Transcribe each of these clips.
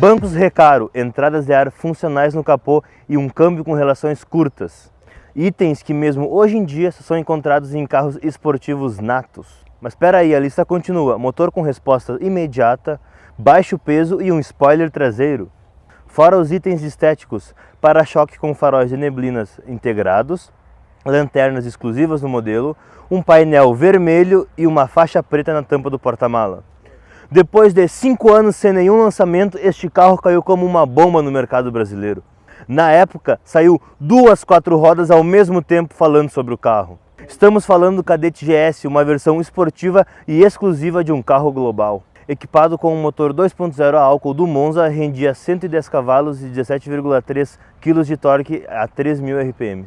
Bancos Recaro, entradas de ar funcionais no capô e um câmbio com relações curtas. Itens que mesmo hoje em dia só são encontrados em carros esportivos natos. Mas espera aí, a lista continua. Motor com resposta imediata, baixo peso e um spoiler traseiro. Fora os itens estéticos, para-choque com faróis de neblinas integrados, lanternas exclusivas no modelo, um painel vermelho e uma faixa preta na tampa do porta-mala. Depois de 5 anos sem nenhum lançamento, este carro caiu como uma bomba no mercado brasileiro. Na época, saiu 2 4 rodas ao mesmo tempo falando sobre o carro. Estamos falando do Kadett GS, uma versão esportiva e exclusiva de um carro global. Equipado com um motor 2.0 a álcool do Monza, rendia 110 cavalos e 17,3 kg de torque a 3.000 RPM.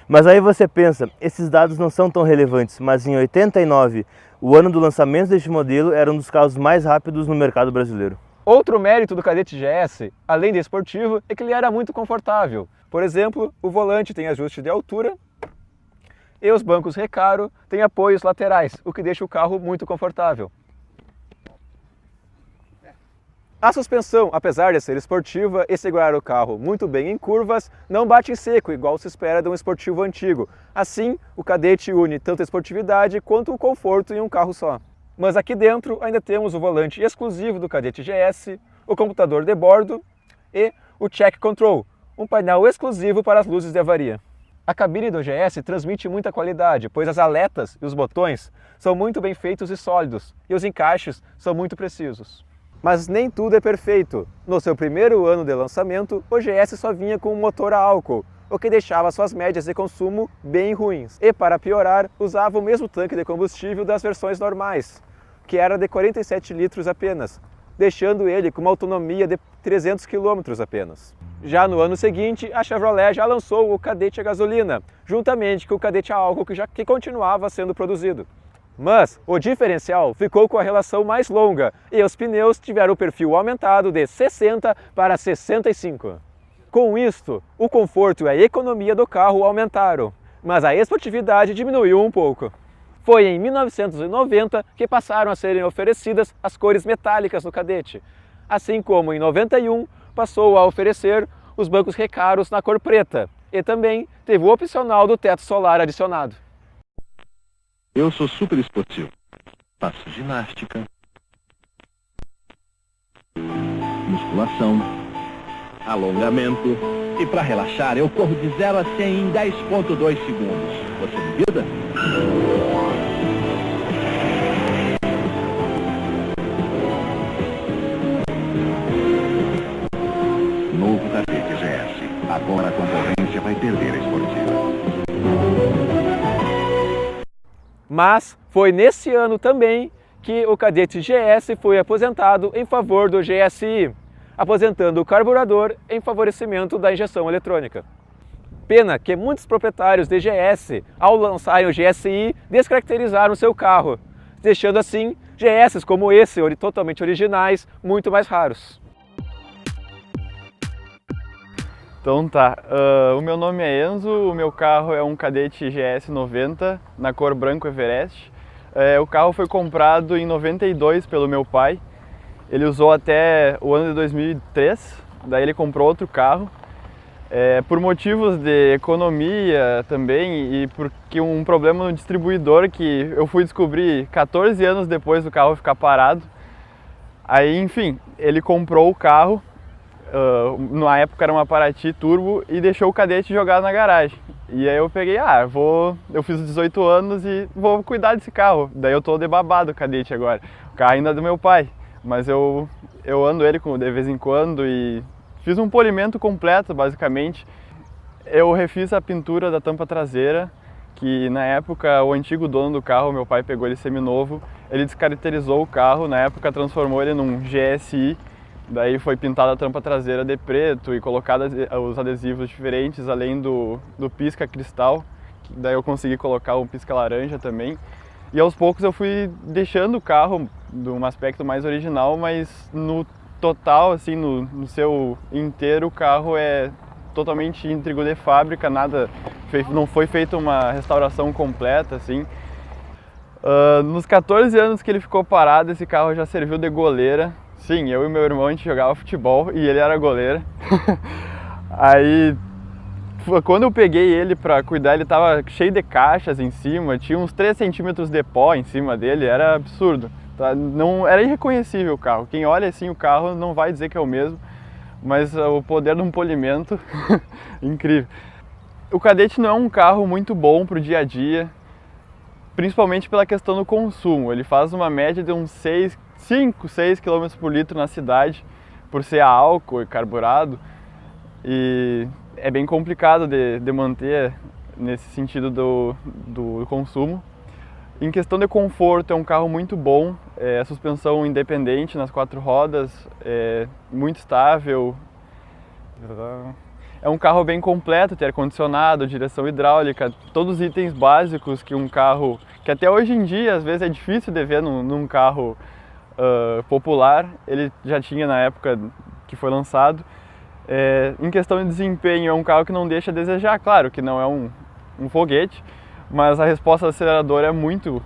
Mas aí você pensa, esses dados não são tão relevantes, mas em 89, o ano do lançamento deste modelo, era um dos carros mais rápidos no mercado brasileiro. Outro mérito do Kadett GS, além de esportivo, é que ele era muito confortável. Por exemplo, o volante tem ajuste de altura e os bancos Recaro têm apoios laterais, o que deixa o carro muito confortável. A suspensão, apesar de ser esportiva e segurar o carro muito bem em curvas, não bate em seco, igual se espera de um esportivo antigo. Assim, o Kadett une tanto a esportividade quanto o conforto em um carro só. Mas aqui dentro ainda temos o volante exclusivo do Kadett GS, o computador de bordo e o Check Control, um painel exclusivo para as luzes de avaria. A cabine do GS transmite muita qualidade, pois as aletas e os botões são muito bem feitos e sólidos, e os encaixes são muito precisos. Mas nem tudo é perfeito. No seu primeiro ano de lançamento, o GS só vinha com um motor a álcool, o que deixava suas médias de consumo bem ruins. E para piorar, usava o mesmo tanque de combustível das versões normais, que era de 47 litros apenas, deixando ele com uma autonomia de 300 km apenas. Já no ano seguinte, a Chevrolet já lançou o Kadett a gasolina, juntamente com o Kadett a álcool que continuava sendo produzido. Mas o diferencial ficou com a relação mais longa e os pneus tiveram o perfil aumentado de 60 para 65. Com isto, o conforto e a economia do carro aumentaram, mas a esportividade diminuiu um pouco. Foi em 1990 que passaram a serem oferecidas as cores metálicas no Kadett, assim como em 91 passou a oferecer os bancos Recaros na cor preta e também teve o opcional do teto solar adicionado. Eu sou super esportivo. Faço ginástica, musculação, alongamento e para relaxar eu corro de 0 a 100 em 10,2 segundos. Você duvida? Novo Kadett GS. Agora a concorrência vai perder a esportiva. Mas foi nesse ano também que o Kadett GS foi aposentado em favor do GSI, aposentando o carburador em favorecimento da injeção eletrônica. Pena que muitos proprietários de GS, ao lançarem o GSI, descaracterizaram seu carro, deixando assim GS como esse, totalmente originais, muito mais raros. Então tá, o meu nome é Enzo, o meu carro é um Kadett GS 90 na cor branco Everest. O carro foi comprado em 92 pelo meu pai, ele usou até o ano de 2003, daí ele comprou outro carro. Por motivos de economia também e porque um problema no distribuidor que eu fui descobrir 14 anos depois do carro ficar parado. Aí enfim, ele comprou o carro. Na época era uma Paraty Turbo e deixou o Kadett jogado na garagem. E aí eu peguei, eu fiz 18 anos e vou cuidar desse carro. Daí eu tô de babado o Kadett agora. O carro ainda é do meu pai, mas eu ando ele de vez em quando e fiz um polimento completo basicamente. Eu refiz a pintura da tampa traseira, que na época o antigo dono do carro, meu pai pegou ele seminovo, ele descaracterizou o carro, na época transformou ele num GSI. Daí foi pintada a tampa traseira de preto e colocado os adesivos diferentes, além do pisca cristal. Daí eu consegui colocar um pisca laranja também. E aos poucos eu fui deixando o carro de um aspecto mais original, mas total, assim, no seu inteiro, o carro é totalmente íntegro de fábrica, não foi feita uma restauração completa, assim. Nos 14 anos que ele ficou parado, esse carro já serviu de goleira. Sim, eu e meu irmão, a gente jogava futebol e ele era goleiro. Aí, quando eu peguei ele pra cuidar, ele tava cheio de caixas em cima, tinha uns 3 centímetros de pó em cima dele, era absurdo. Tá? Não, era irreconhecível o carro. Quem olha assim o carro não vai dizer que é o mesmo, mas o poder de um polimento, incrível. O Kadett não é um carro muito bom pro dia a dia, principalmente pela questão do consumo. Ele faz uma média de uns 5, 6 km por litro na cidade, por ser a álcool e carburado, e é bem complicado de manter nesse sentido do consumo. Em questão de conforto, é um carro muito bom, a suspensão independente nas 4 rodas, é muito estável. É um carro bem completo, tem ar-condicionado, direção hidráulica, todos os itens básicos que um carro, que até hoje em dia às vezes é difícil de ver num carro popular, ele já tinha na época que foi lançado. Em questão de desempenho, é um carro que não deixa a desejar, claro que não é um foguete, mas a resposta do acelerador é muito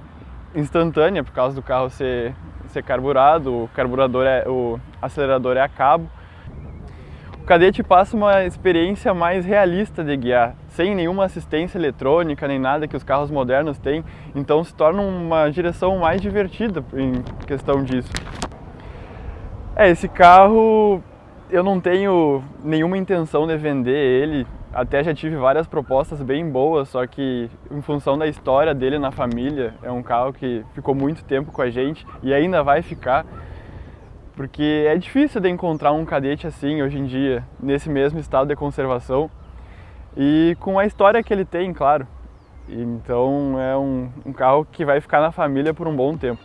instantânea por causa do carro ser carburado, o acelerador é a cabo. O Kadett passa uma experiência mais realista de guiar, sem nenhuma assistência eletrônica nem nada que os carros modernos têm, então se torna uma direção mais divertida em questão disso. Esse carro eu não tenho nenhuma intenção de vender ele, até já tive várias propostas bem boas, só que em função da história dele na família, é um carro que ficou muito tempo com a gente e ainda vai ficar. Porque é difícil de encontrar um Kadett assim hoje em dia, nesse mesmo estado de conservação e com a história que ele tem, claro. Então é um carro que vai ficar na família por um bom tempo.